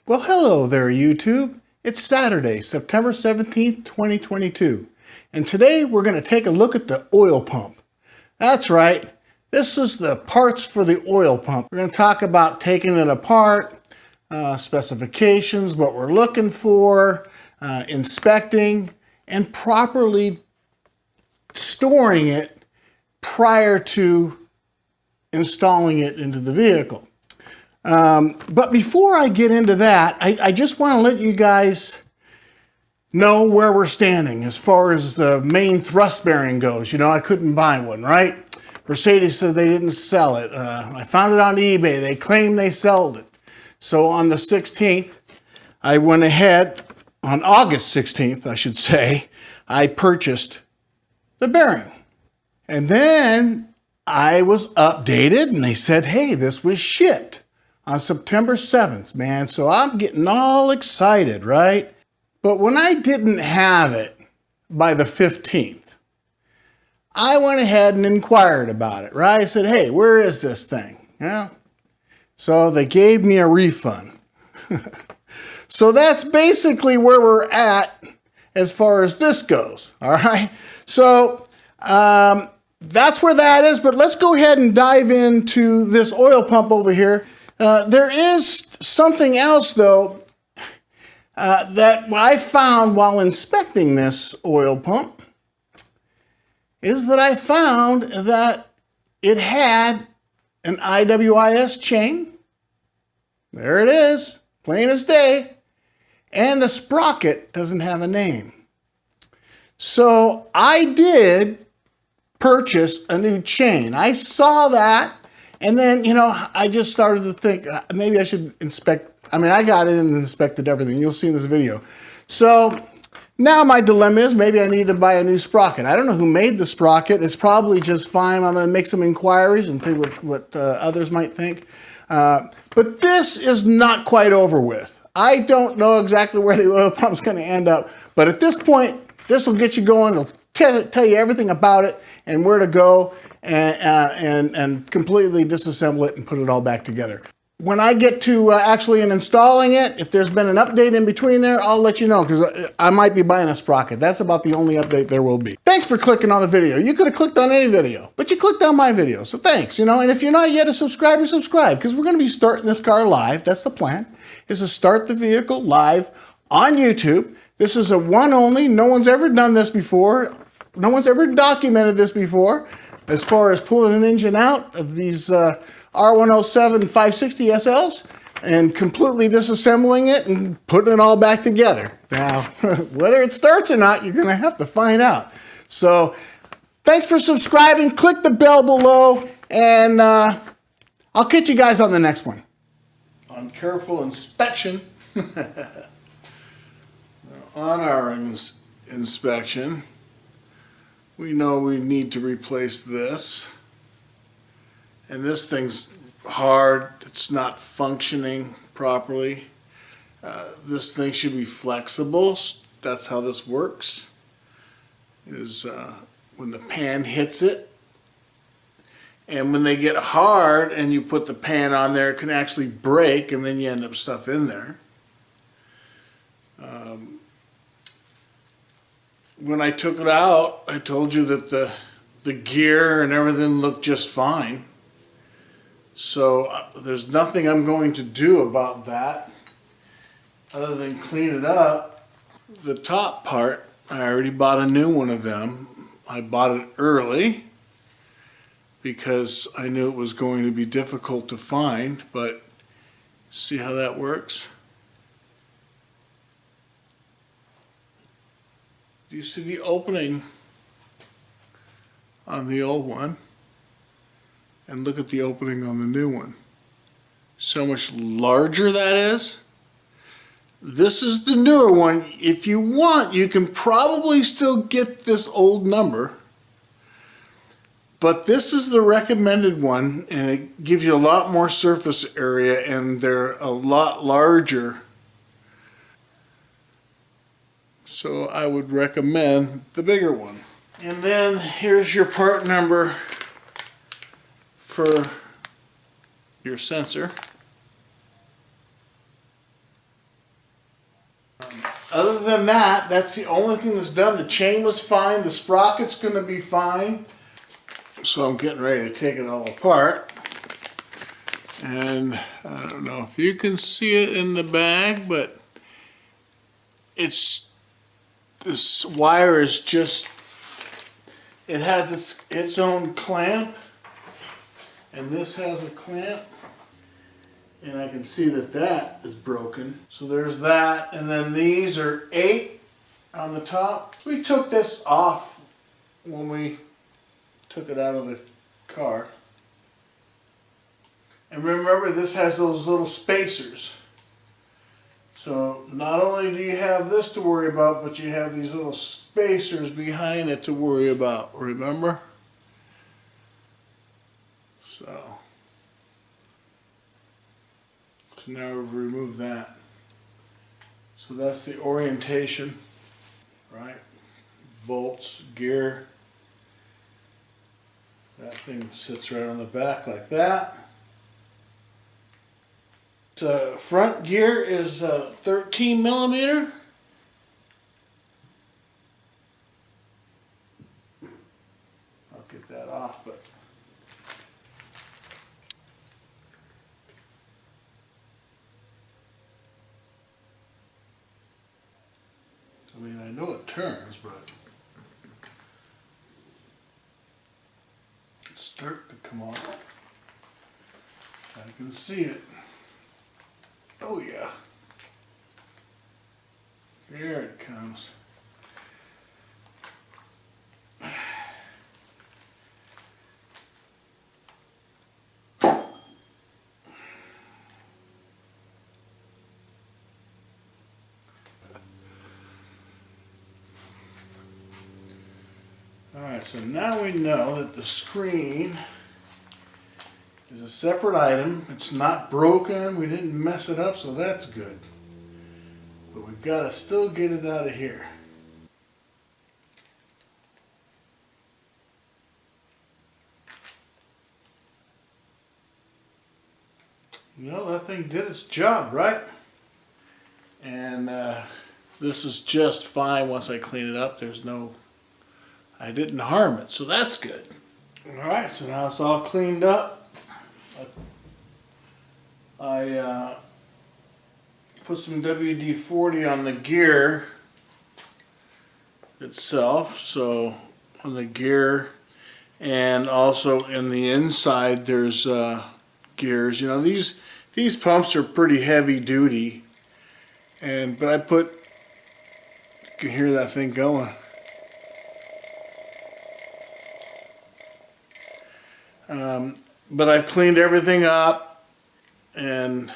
Well, hello there, YouTube. It's Saturday, September 17th, 2022. And today we're going to take a look at the oil pump. That's right. This is the parts for the oil pump. We're going to talk about taking it apart, specifications, what we're looking for, inspecting, and properly storing it prior to installing it into the vehicle. But before I get into that, I just want to let you guys know where we're standing as far as the main thrust bearing goes. You know, I couldn't buy one, right? Mercedes said they didn't sell it. I found it on eBay. They claim they sold it. So on the 16th, I went ahead, on August 16th, I should say, I purchased the bearing. And then I was updated and they said, hey, this was shipped on September 7th, man. So I'm getting all excited, right? But when I didn't have it by the 15th, I went ahead and inquired about it, right? I said, hey, where is this thing? Yeah. So they gave me a refund. So that's basically where we're at as far as this goes, all right? So that's where that is, but let's go ahead and dive into this oil pump over here. There is something else, though, that I found while inspecting this oil pump, is that I found that it had an IWIS chain. There it is, plain as day. And the sprocket doesn't have a name. So I did purchase a new chain. I saw that, and then, you know, I just started to think maybe I should inspect. I mean, I got in and inspected everything. You'll see in this video. So now my dilemma is maybe I need to buy a new sprocket. I don't know who made the sprocket. It's probably just fine. I'm going to make some inquiries and think what others might think. But this is not quite over with. I don't know exactly where the oil pump is going to end up. But at this point, this will get you going. It'll tell you everything about it and where to go and completely disassemble it and put it all back together. When I get to actually installing it, if there's been an update in between there, I'll let you know, because I might be buying a sprocket. That's about the only update there will be. Thanks for clicking on the video. You could have clicked on any video, but you clicked on my video, so thanks. You know, and if you're not yet a subscriber, subscribe, because we're going to be starting this car live. That's the plan, is to start the vehicle live on YouTube. This is a one only. No one's ever done this before. No one's ever documented this before as far as pulling an engine out of these R107 560 SLs and completely disassembling it and putting it all back together. Now, whether it starts or not, you're going to have to find out. So, thanks for subscribing. Click the bell below, and I'll catch you guys on the next one. On careful inspection, on our inspection, we know we need to replace this. And this thing's hard, it's not functioning properly. This thing should be flexible. That's how this works. Is when the pan hits it, and when they get hard and you put the pan on there, it can actually break, and then you end up stuff in there. When I took it out, I told you that the gear and everything looked just fine. So there's nothing I'm going to do about that other than clean it up. The top part, I already bought a new one of them. I bought it early because I knew it was going to be difficult to find, but see how that works? Do you see the opening on the old one? And look at the opening on the new one. So much larger that is. This is the newer one. If you want, you can probably still get this old number. But this is the recommended one, and it gives you a lot more surface area, and they're a lot larger. So I would recommend the bigger one. And then here's your part number for your sensor. Other than that, that's the only thing that's done. The chain was fine. The sprocket's going to be fine. So I'm getting ready to take it all apart. And I don't know if you can see it in the bag, but this wire is just, it has its own clamp, and this has a clamp, and I can see that that is broken. So there's that, and then these are 8 on the top. We took this off when we took it out of the car. And remember, this has those little spacers. So not only do you have this to worry about, but you have these little spacers behind it to worry about, remember? So now we've removed that. So that's the orientation, right? Bolts, gear. That thing sits right on the back like that. The front gear is 13 millimeter. I'll get that off, but I mean, I know it turns, but it's starting to come off. I can see it. Oh yeah. There it comes. Alright, so now we know that the screen is a separate item. It's not broken. We didn't mess it up, so that's good. But we've got to still get it out of here. You know, that thing did its job, right? And this is just fine once I clean it up. I didn't harm it, so that's good. Alright, so now it's all cleaned up. I put some WD-40 on the gear itself, so on the gear, and also in the inside there's gears. You know, these pumps are pretty heavy duty, but you can hear that thing going. But I've cleaned everything up, and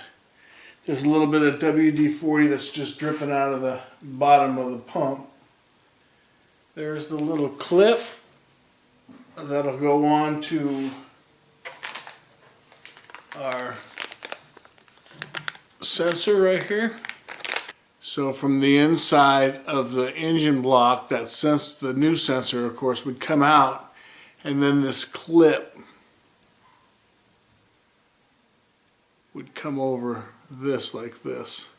there's a little bit of WD-40 that's just dripping out of the bottom of the pump. There's the little clip that'll go on to our sensor right here. So from the inside of the engine block, the new sensor, of course, would come out, and then this clip would come over this like this.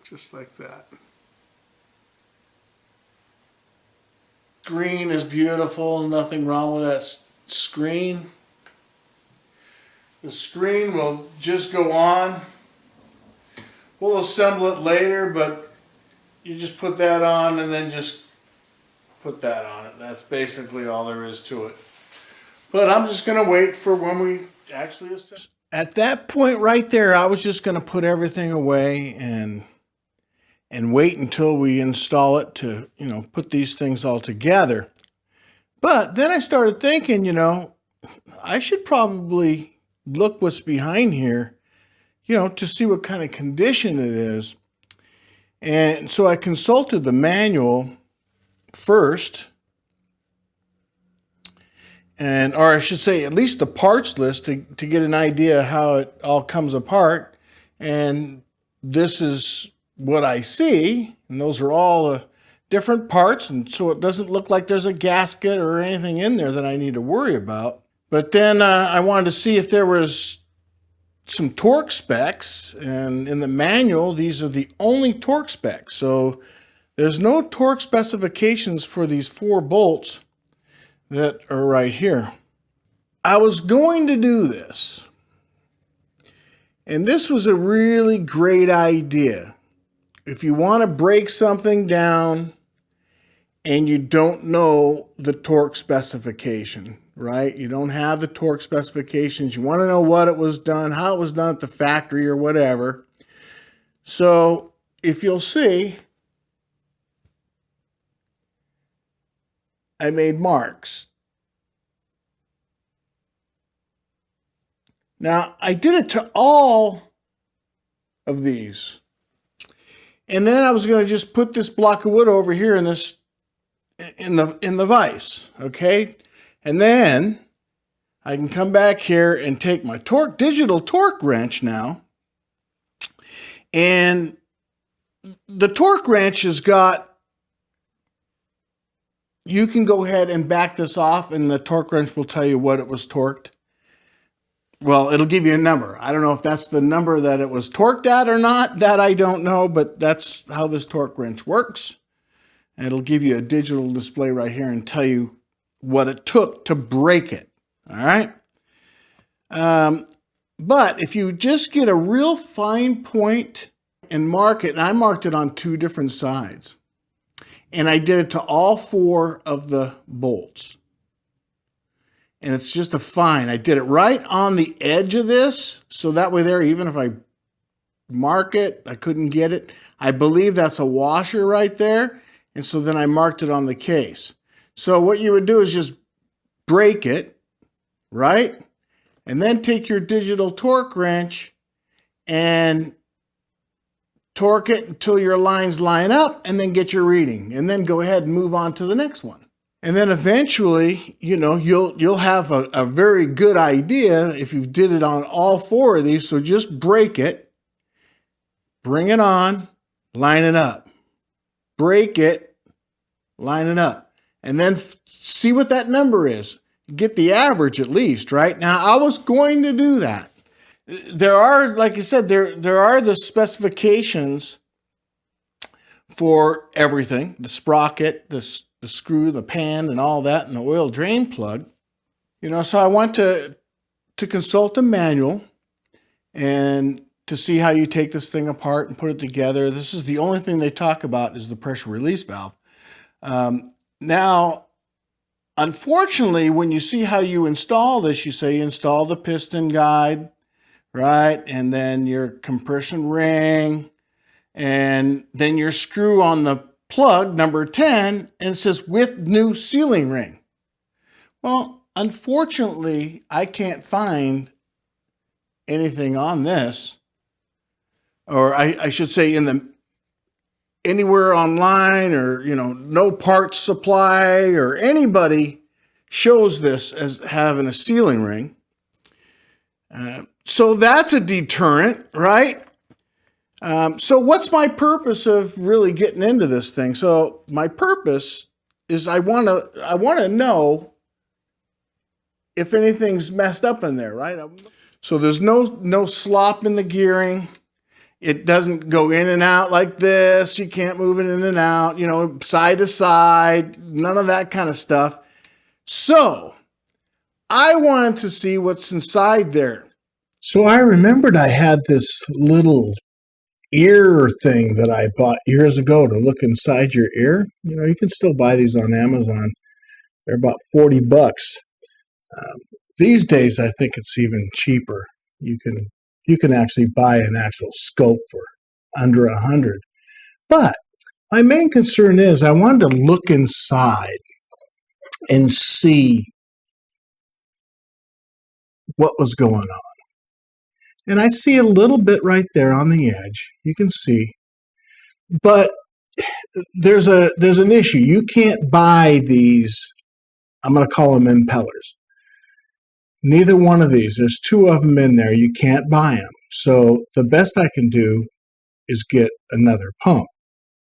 Just like that. Screen is beautiful, nothing wrong with that screen. The screen will just go on. We'll assemble it later, but you just put that on and then just put that on it. That's basically all there is to it. But I'm just going to wait for when we actually assemble. At that point right there, I was just going to put everything away and wait until we install it to, you know, put these things all together. But then I started thinking, you know, I should probably look what's behind here, you know, to see what kind of condition it is. And so I consulted the manual first, or I should say at least the parts list to get an idea how it all comes apart. And this is what I see, and those are all different parts, and so it doesn't look like there's a gasket or anything in there that I need to worry about. But then I wanted to see if there was some torque specs, and in the manual, these are the only torque specs. So there's no torque specifications for these 4 bolts that are right here. I was going to do this, and this was a really great idea. If you want to break something down and you don't know the torque specification, right? You don't have the torque specifications. You want to know what it was done, how it was done at the factory or whatever. So if you'll see, I made marks. Now, I did it to all of these. And then I was going to just put this block of wood over here in this in the vise, okay? And then I can come back here and take my digital torque wrench now. And the torque wrench has got, you can go ahead and back this off and the torque wrench will tell you what it was torqued. Well, it'll give you a number. I don't know if that's the number that it was torqued at or not. That I don't know, but that's how this torque wrench works. And it'll give you a digital display right here and tell you what it took to break it. All right? But if you just get a real fine point and mark it, and I marked it on 2 different sides, and I did it to all 4 of the bolts. And it's just a fine. I did it right on the edge of this, so that way there, even if I mark it, I couldn't get it. I believe that's a washer right there, and so then I marked it on the case. So what you would do is just break it, right? And then take your digital torque wrench and torque it until your lines line up, and then get your reading, and then go ahead and move on to the next one. And then eventually, you know, you'll have a very good idea if you did it on all 4 of these. So just break it, bring it on, line it up. Break it, line it up. And then see what that number is. Get the average at least, right? Now, I was going to do that. There are, like I said, there are the specifications for everything. The sprocket, the screw, the pan, and all that, and the oil drain plug. You know, so I went to consult the manual and to see how you take this thing apart and put it together. This is the only thing they talk about is the pressure release valve. Now, unfortunately, when you see how you install this, you say install the piston guide, right? And then your compression ring, and then your screw on the plug number 10, and it says with new sealing ring. Well, unfortunately, I can't find anything on this, or I should say anywhere online, or, you know, no parts supply or anybody shows this as having a sealing ring. So that's a deterrent, right? So what's my purpose of really getting into this thing? So my purpose is I want to know if anything's messed up in there, right? So there's no slop in the gearing. It doesn't go in and out like this. You can't move it in and out, you know, side to side, none of that kind of stuff. So I wanted to see what's inside there. So I remembered I had this little ear thing that I bought years ago to look inside your ear. You know, you can still buy these on Amazon. They're about $40. These days, I think it's even cheaper. You can actually buy an actual scope for under $100. But my main concern is I wanted to look inside and see what was going on. And I see a little bit right there on the edge. You can see. But there's an issue. You can't buy these, I'm going to call them impellers. Neither one of these. There's 2 of them in there. You can't buy them. So the best I can do is get another pump,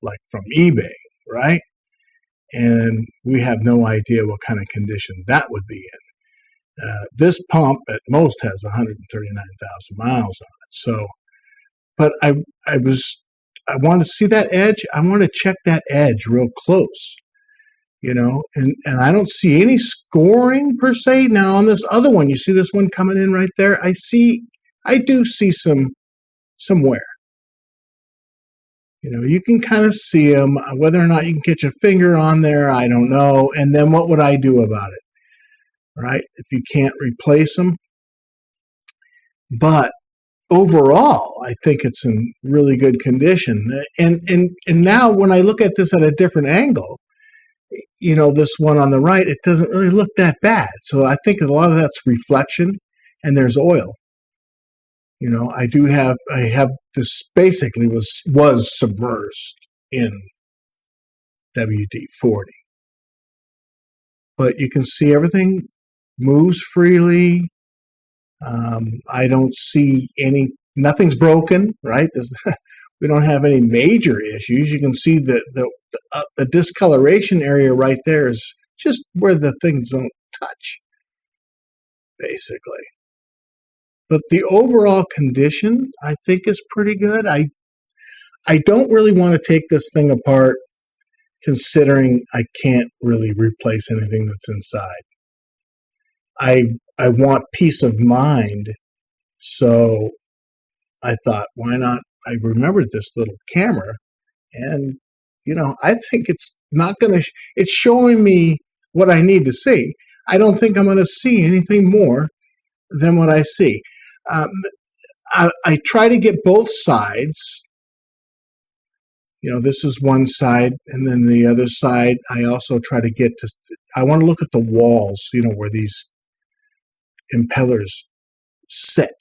like from eBay, right? And we have no idea what kind of condition that would be in. This pump at most has 139,000 miles on it. So, but I want to see that edge. I want to check that edge real close, and I don't see any scoring per se. Now on this other one, you see this one coming in right there. I do see some wear. You can kind of see them. Whether or not you can get your finger on there, I don't know. And then what would I do about it? Right? If you can't replace them. But overall, I think it's in really good condition. And now when I look at this at a different angle, this one on the right, it doesn't really look that bad. So I think a lot of that's reflection, and there's oil. I have this basically was submerged in WD-40. But you can see everything moves freely. I don't see nothing's broken, right? We don't have any major issues. You can see that the discoloration area right there is just where the things don't touch, basically. But the overall condition, I think, is pretty good. I don't really want to take this thing apart, considering I can't really replace anything that's inside. I want peace of mind, so I thought, why not? I remembered this little camera, and I think it's not going to. It's showing me what I need to see. I don't think I'm going to see anything more than what I see. I try to get both sides. This is one side, and then the other side, I also try to get to. I want to look at the walls, where these impellers sit.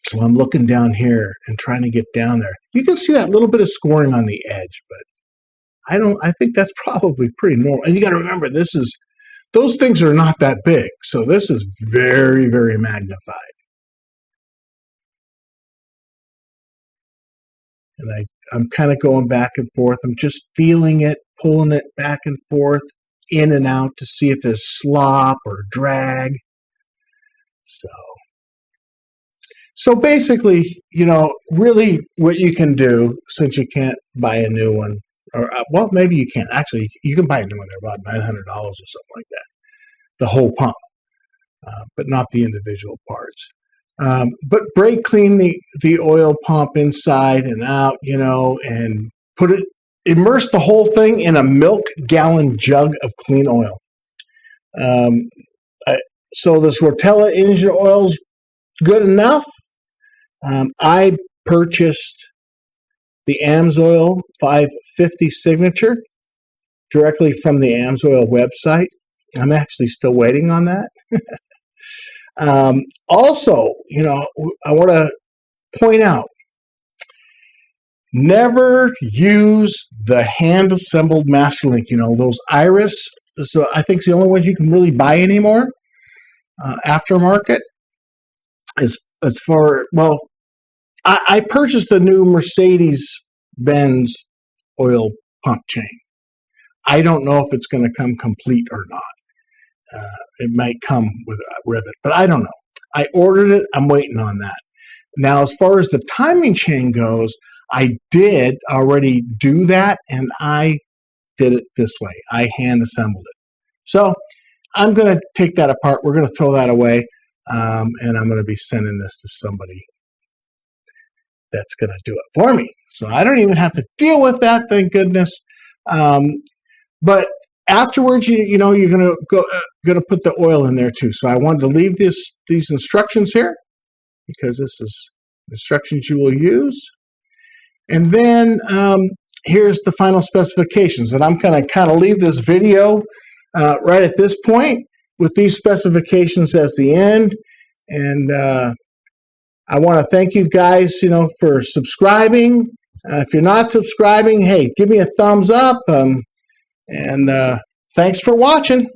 So I'm looking down here and trying to get down there. You can see that little bit of scoring on the edge, but I think that's probably pretty normal. And you got to remember, those things are not that big. So this is very, very magnified. And I'm kind of going back and forth. I'm just feeling it, pulling it back and forth, in and out to see if there's slop or drag. So basically, really what you can do, since you can't buy a new one, or well, maybe you can't. Actually, you can buy a new one. They're about $900 or something like that. The whole pump, but not the individual parts. But brake clean the oil pump inside and out, and immerse the whole thing in a milk gallon jug of clean oil. So this Rotella engine oil's good enough. I purchased the AMSOIL 550 signature directly from the AMSOIL website. I'm actually still waiting on that. Also, I want to point out, never use the hand-assembled master link. Those Iris, so I think it's the only ones you can really buy anymore, aftermarket. I purchased the new Mercedes-Benz oil pump chain. I don't know if it's going to come complete or not. It might come with a rivet, but I don't know. I ordered it. I'm waiting on that. Now, as far as the timing chain goes, I did already do that, and I did it this way. I hand assembled it. So I'm going to take that apart. We're going to throw that away, and I'm going to be sending this to somebody that's going to do it for me. So I don't even have to deal with that, thank goodness. But afterwards, you're going to put the oil in there too. So I wanted to leave these instructions here because this is instructions you will use. And then here's the final specifications. And I'm going to kind of leave this video right at this point with these specifications as the end. And I want to thank you guys, for subscribing. If you're not subscribing, hey, give me a thumbs up. And thanks for watching.